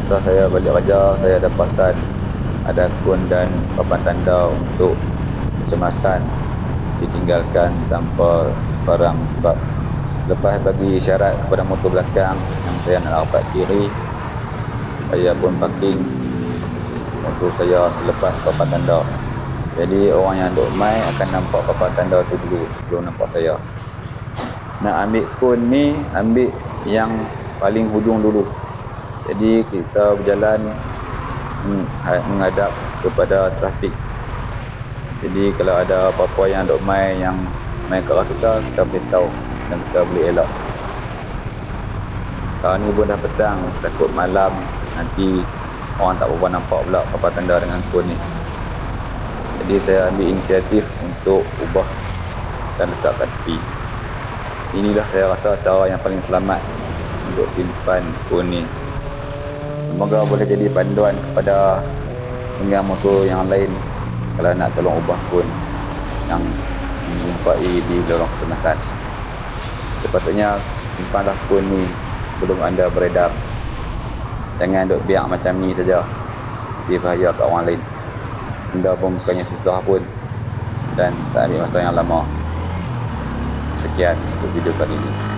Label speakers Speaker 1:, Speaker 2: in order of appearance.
Speaker 1: Masa saya balik kerja, saya ada perasan ada kun dan papan tanda untuk kecemasan ditinggalkan tanpa sebarang sebab. Lepas bagi isyarat kepada motor belakang yang saya nak rapat kiri, saya pun parking motor saya selepas papan tanda. Jadi orang yang duk mai akan nampak papan tanda tu dulu sebelum nampak saya. Nak ambil kun ni, ambil yang paling hujung dulu. Jadi kita berjalan menghadap kepada trafik. Jadi kalau ada apa-apa yang duk mai yang main ke arah kita boleh tahu dan kita boleh elak. Sekarang ni pun dah petang, takut malam nanti orang tak berapa nampak pula papan tanda dengan kun ni. Jadi saya ambil inisiatif untuk ubah dan letak kat tepi. Inilah saya rasa cara yang paling selamat untuk simpan kun ni. Semoga boleh jadi panduan kepada pengguna motor yang lain kalau nak tolong ubah kun yang menjumpai di lorong kecemasan. Sepatutnya simpanlah kun ni sebelum anda beredar. Jangan duk biar macam ni saja, nanti bahaya ke orang lain. Anda pun bukannya susah pun dan tak ambil masa yang lama. Sekian untuk video kali ini.